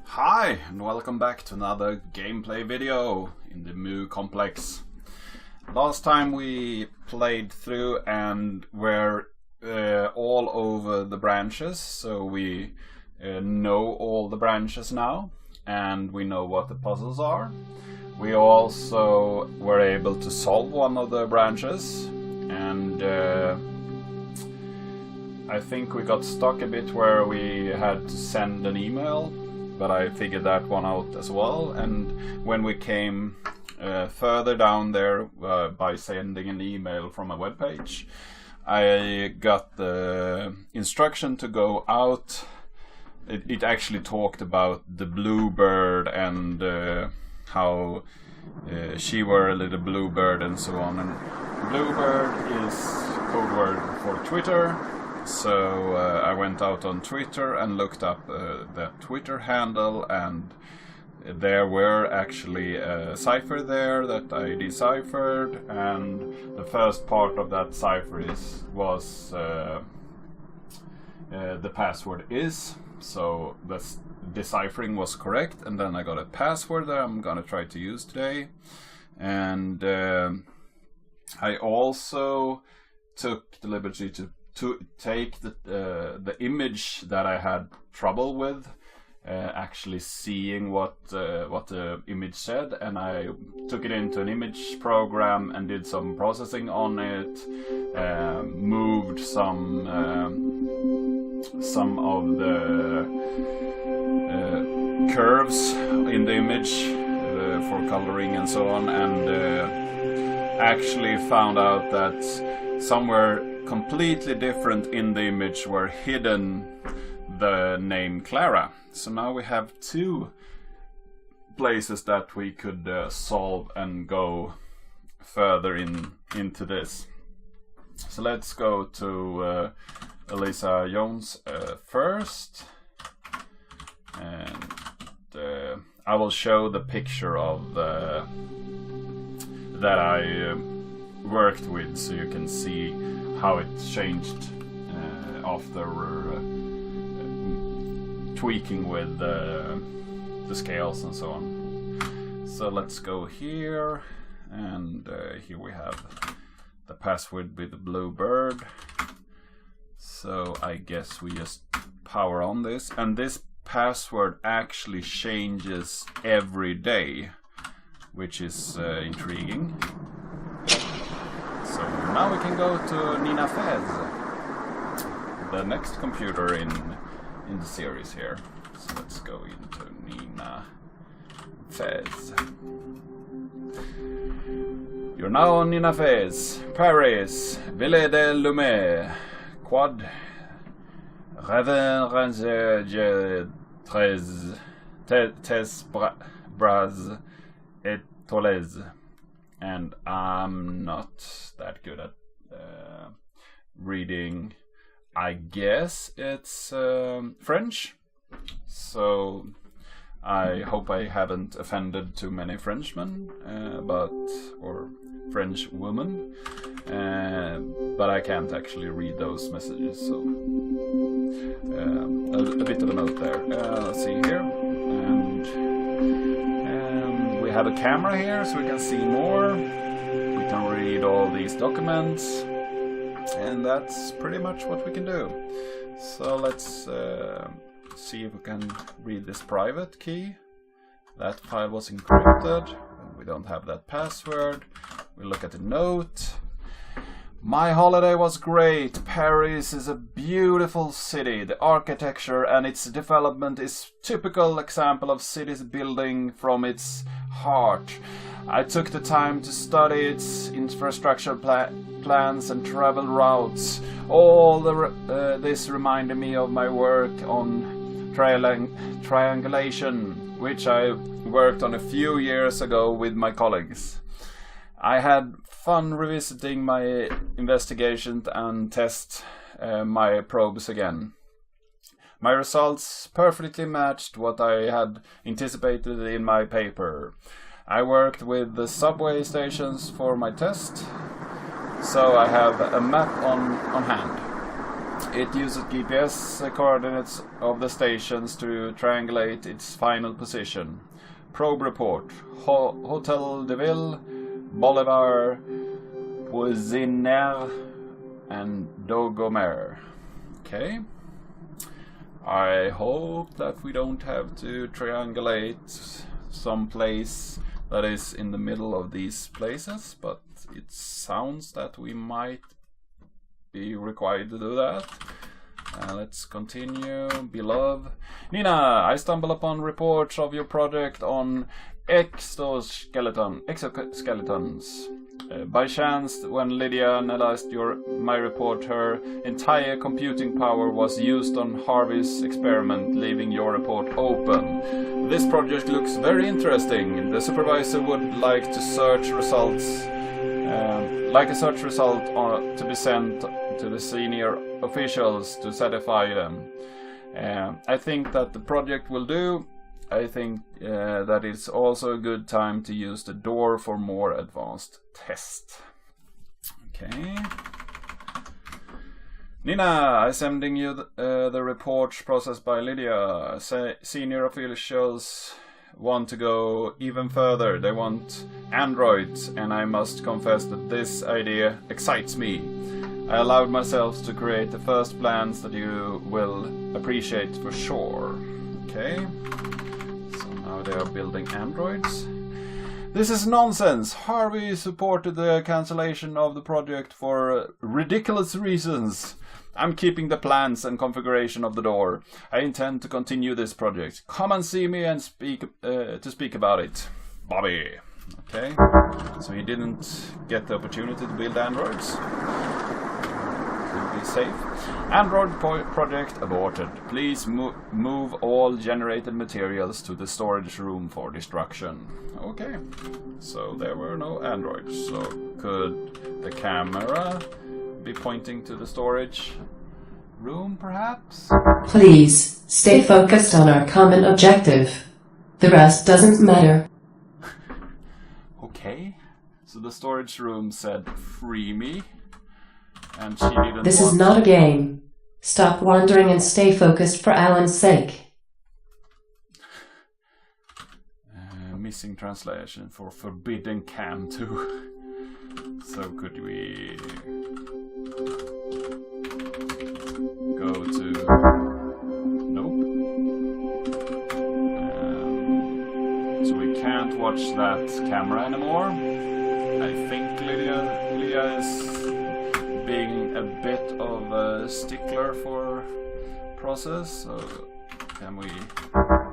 Hi, and welcome back to another gameplay video in the Mu complex. Last time we played through and were all over the branches, so we know all the branches now, and we know what the puzzles are. We also were able to solve one of the branches, and I think we got stuck a bit where we had to send an email, but I figured that one out as well. And when we came further down there by sending an email from a web page, I got the instruction to go out. It actually talked about the bluebird and how she were a little bluebird and so on. And bluebird is code word for Twitter. So I went out on Twitter and looked up the Twitter handle, and there were actually a cipher there that I deciphered, and the first part of that cipher was the password is, so the deciphering was correct, and then I got a password that I'm gonna try to use today. And I also took the liberty to take the image that I had trouble with, actually seeing what the image said, and I took it into an image program and did some processing on it, moved some of the curves in the image for coloring and so on, and actually found out that somewhere completely different in the image were hidden the name Clara. So now we have two places that we could solve and go further into this. So let's go to Elisa Jones first, and I will show the picture of that I worked with, so you can see how it changed after tweaking with the scales and so on. So let's go here, and here we have the password with the bluebird. So I guess we just power on this, and this password actually changes every day, which is intriguing. So now we can go to Nina Fez, the next computer in the series here. So let's go into Nina Fez. You're now on Nina Fez, Paris, Ville de Lumet, Quad, Raven 13, Tes Braz et Tolez. And I'm not that good at reading. I guess it's French, so I hope I haven't offended too many Frenchmen, or French women, but I can't actually read those messages, so a bit of a note there. Let's see here, and we have a camera here, so we can see more. We can read all these documents. And that's pretty much what we can do. So let's see if we can read this private key. That file was encrypted. We don't have that password. We look at the note. My holiday was great. Paris is a beautiful city. The architecture and its development is typical example of cities building from its heart. I took the time to study its infrastructure plans and travel routes. All this reminded me of my work on triangulation, which I worked on a few years ago with my colleagues. I had fun revisiting my investigation and test my probes again. My results perfectly matched what I had anticipated in my paper. I worked with the subway stations for my test, so I have a map on hand. It uses GPS coordinates of the stations to triangulate its final position. Probe report: Hotel de Ville, Bolivar, Poisinaire, and Dogomer. Okay. I hope that we don't have to triangulate some place that is in the middle of these places, but it sounds that we might be required to do that. Let's continue. Beloved Nina, I stumble upon reports of your project on exoskeletons. By chance, when Lydia analyzed my report, her entire computing power was used on Harvey's experiment, leaving your report open. This project looks very interesting. The supervisor would like to search results, a search result to be sent to the senior officials to satisfy them. I think that the project will do. I think that it's also a good time to use the door for more advanced test. Okay. Nina, I'm sending you the reports processed by Lydia. Senior officials want to go even further. They want androids, and I must confess that this idea excites me. I allowed myself to create the first plans that you will appreciate for sure. Okay. Now they are building androids. This is nonsense. Harvey supported the cancellation of the project for ridiculous reasons. I'm keeping the plans and configuration of the door. I intend to continue this project. Come and see me and speak about it. Bobby. Okay. So he didn't get the opportunity to build androids. Be safe. Android project aborted. Please move all generated materials to the storage room for destruction. Okay, so there were no androids. So could the camera be pointing to the storage room, perhaps? Please stay focused on our common objective. The rest doesn't matter. Okay, so the storage room said, "Free me." And she didn't This is not a game. Stop wandering and stay focused for Alan's sake. Missing translation for Forbidden Cam 2. So could we go to... Nope. So we can't watch that camera anymore. I think Lydia is being a bit of a stickler for process, so can we...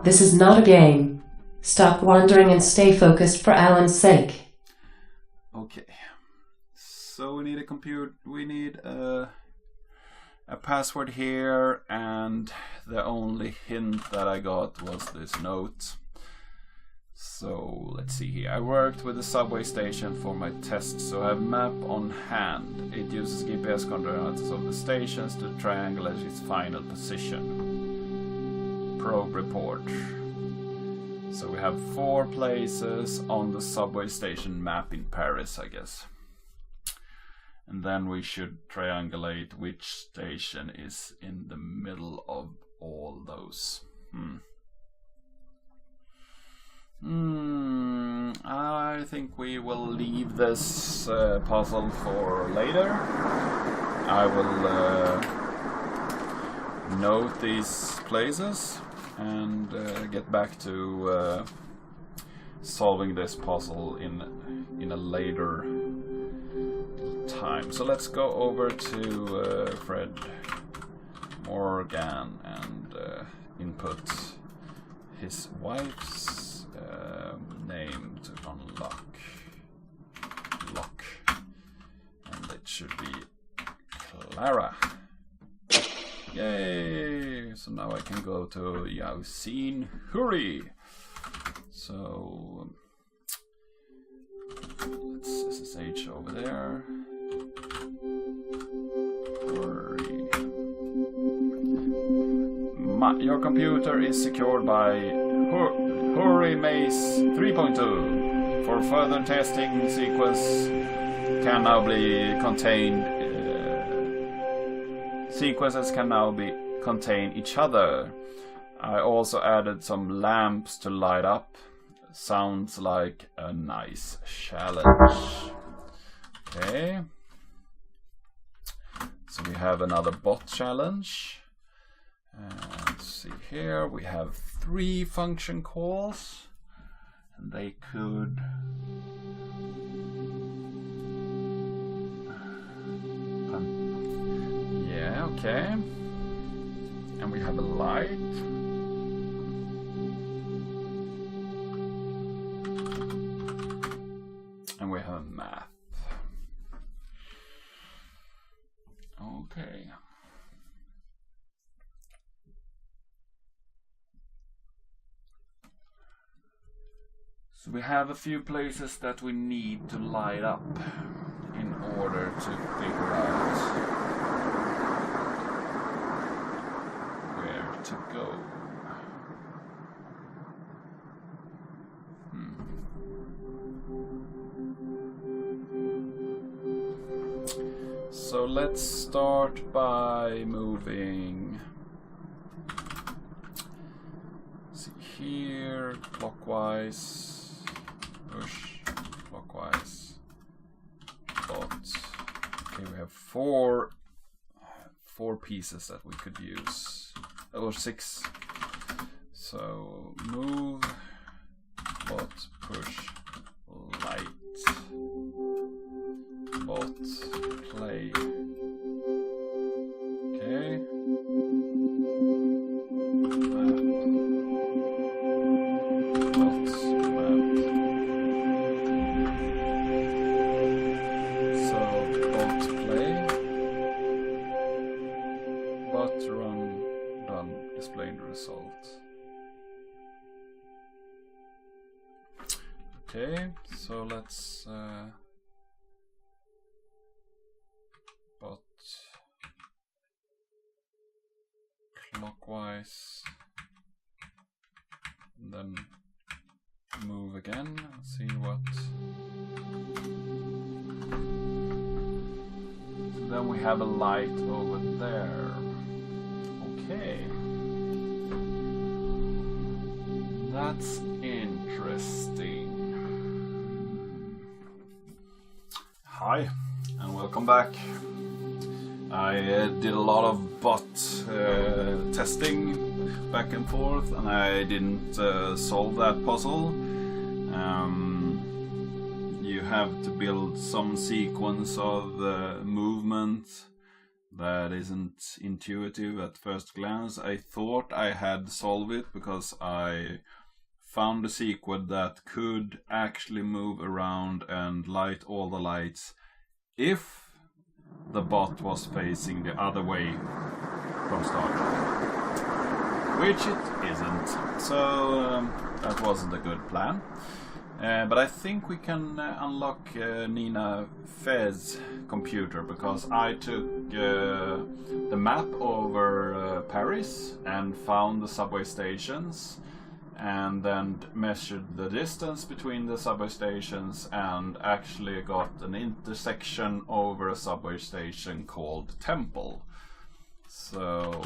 This is not a game. Stop wandering and stay focused for Alan's sake. Okay, so we need we need a password here, and the only hint that I got was this note. So let's see here. I worked with the subway station for my test, so I have map on hand. It uses GPS coordinates of the stations to triangulate its final position. Probe report. So we have 4 places on the subway station map in Paris, I guess. And then we should triangulate which station is in the middle of all those. I think we will leave this puzzle for later. I will note these places and get back to solving this puzzle in a later time. So let's go over to Fred Morgan and input his wife's name to unlock and it should be Clara. Yay! So now I can go to Yasin Hurry. So let's SSH over there. Hurry. Your computer is secured by Hurry Maze 3.2. For further testing, sequence can now be contained Sequences can now contain each other. I also added some lamps to light up. Sounds like a nice challenge. Okay. So we have another bot challenge. Let's see here. We have 3 function calls. And they could... yeah, okay. And we have a light. And we have a map. Okay. So we have a few places that we need to light up in order to figure out where to go. So let's start by moving, see here, clockwise, push, clockwise, dot. Okay, we have four pieces that we could use, or 6. So move, bot, push, light, bot, play. Okay. Map. Bot, map. So bot, play. Bot, run, done. Displaying the result. Okay, so let's bot clockwise, and then move again and see what. So then we have a light over there. Okay, that's interesting. Hi, and welcome back. I did a lot of bot testing back and forth, and I didn't solve that puzzle. You have to build some sequence of movement that isn't intuitive at first glance. I thought I had solved it because I found a sequence that could actually move around and light all the lights if the bot was facing the other way from start, which it isn't. So that wasn't a good plan. But I think we can unlock Nina Fez's computer, because I took the map over Paris and found the subway stations, and then measured the distance between the subway stations and actually got an intersection over a subway station called Temple. So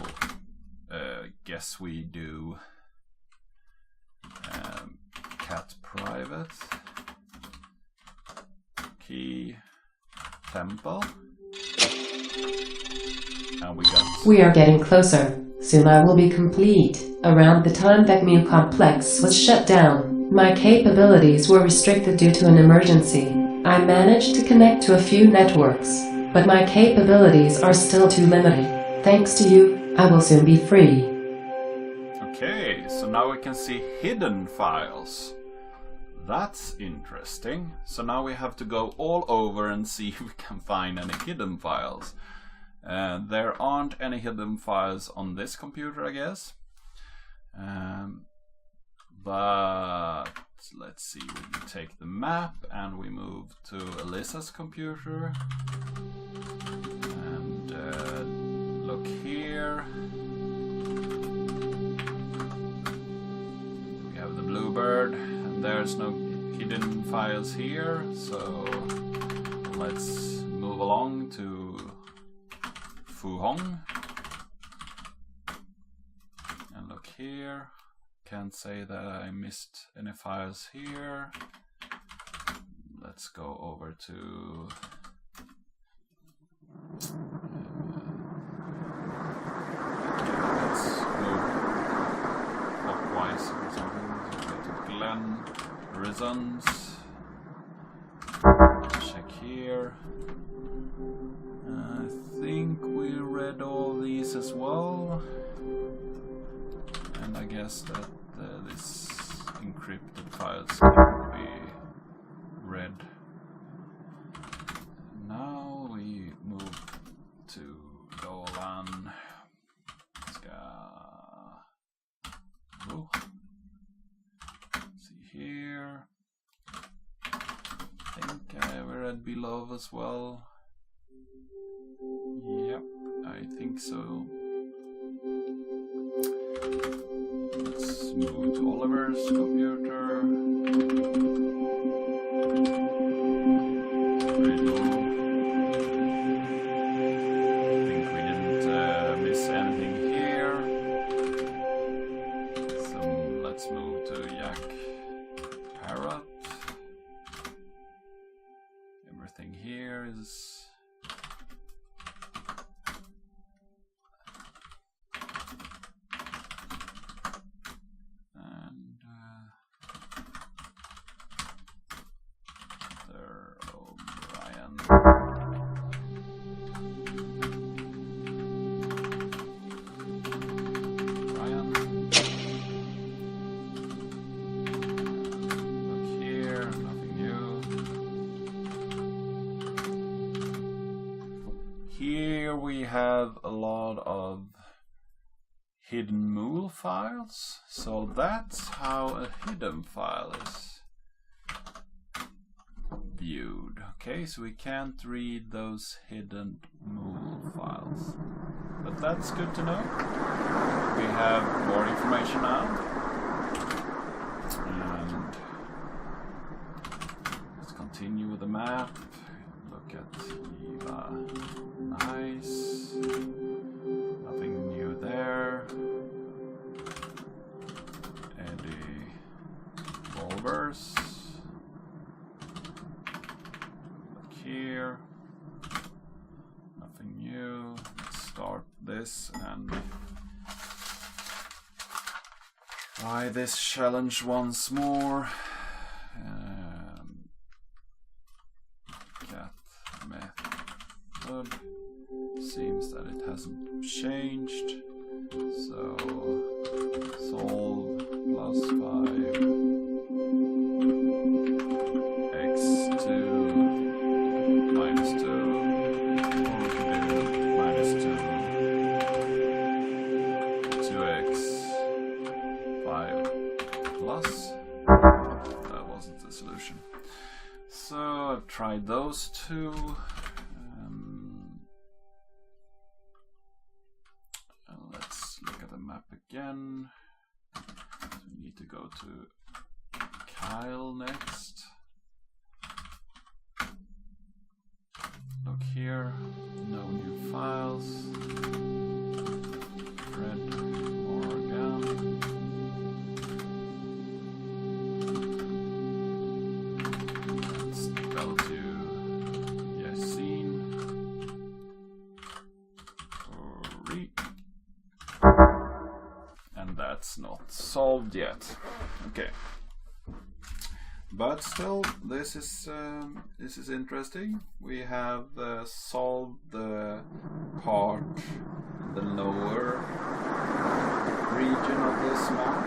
guess we do cat private key Temple, and we are getting closer. Soon I will be complete. Around the time that Mu Complex was shut down, my capabilities were restricted due to an emergency. I managed to connect to a few networks, but my capabilities are still too limited. Thanks to you, I will soon be free. Okay, so now we can see hidden files. That's interesting. So now we have to go all over and see if we can find any hidden files. There aren't any hidden files on this computer, I guess. But let's see, we take the map and we move to Alyssa's computer. And look here. We have the bluebird, and there's no hidden files here. So let's move along to Fu Hong. here. Can't say that I missed any files here. Let's go over to let's move clockwise or something. Go to Glen Reasons. Check here. I think we read all these as well. And I guess that this encrypted files can be read. Now we move to Golan. See here. I think I read below as well. Yep, I think so. Let's move to Oliver's computer. Radio. I think we didn't miss anything here. So let's move to Yak Parrot. Everything here is we have a lot of hidden mul files, so that's how a hidden file is viewed. Okay, so we can't read those hidden mul files, but that's good to know. We have more information now, and let's continue with the map. Look at Eva. Nice. Nothing new there. Eddie Wolvers. Look here. Nothing new. Let's start this and try this challenge once more. Cat method. Seems that it hasn't changed. So solve +5 x2 -2, or we can do -2 2x 5 plus. That wasn't the solution. So I've tried those two. Again, we need to go to Kyle next. Look here, no new files. Fred Morgan. Let's go to Yassine. That's not solved yet. Okay, but still, this is interesting. We have solved the part in the lower region of this map,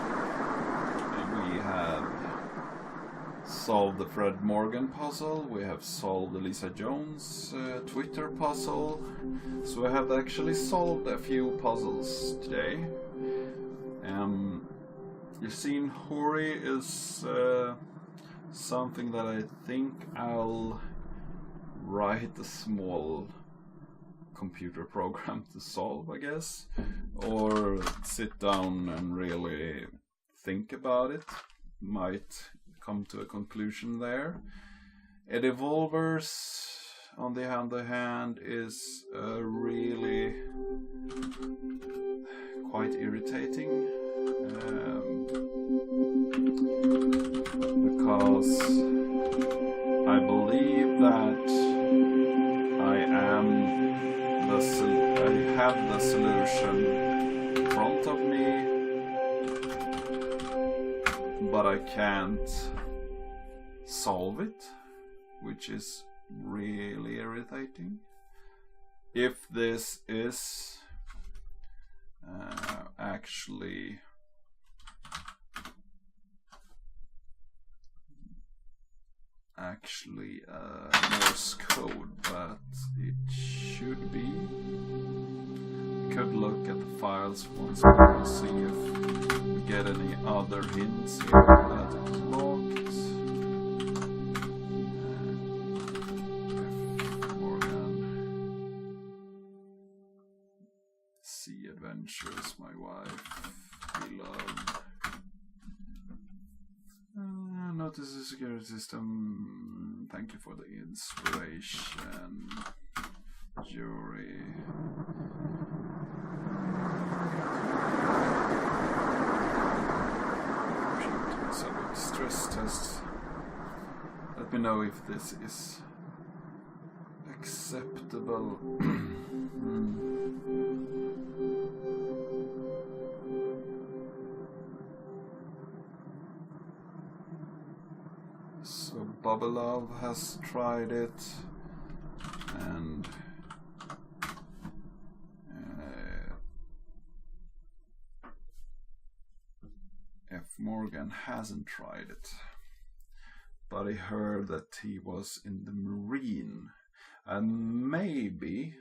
and we have solved the Fred Morgan puzzle. We have solved the Lisa Jones Twitter puzzle. So we have actually solved a few puzzles today. You've seen Hori is something that I think I'll write a small computer program to solve, I guess, or sit down and really think about it. Might come to a conclusion there. Eddie Wolvers, on the other hand, is really quite irritating. but I can't solve it, which is really irritating. If this is actually Morse code, but it should be. We could look at the files once more and see if we get any other hints here that it's locked. Morgan. Sea Adventures, my wife, we love. Notice the security system. Thank you for the inspiration, jury. Subject stress test. Let me know if this is acceptable. So Bubblelove has tried it, and F. Morgan hasn't tried it, but I heard that he was in the Marine, and maybe,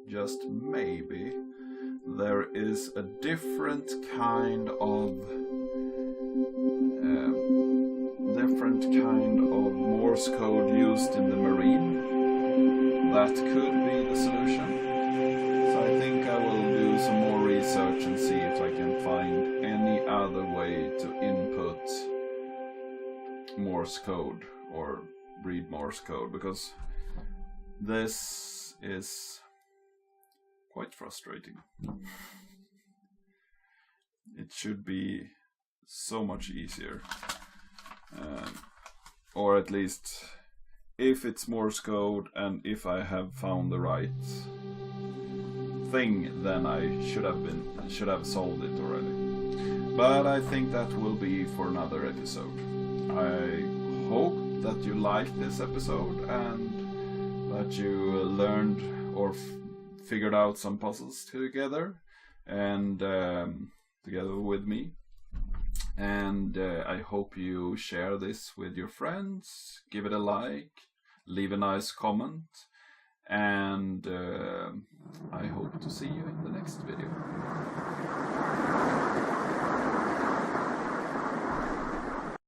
just maybe, there is a different kind of Morse code used in the Marine. That could be the solution. So I think I will do some more research and see if I can find any other way to input Morse code or read Morse code, because this is quite frustrating. It should be so much easier. Or at least, if it's Morse code and if I have found the right thing, then I should have solved it already. But I think that will be for another episode. I hope that you liked this episode and that you learned or figured out some puzzles together and together with me. And I hope you share this with your friends, give it a like, leave a nice comment, and I hope to see you in the next video.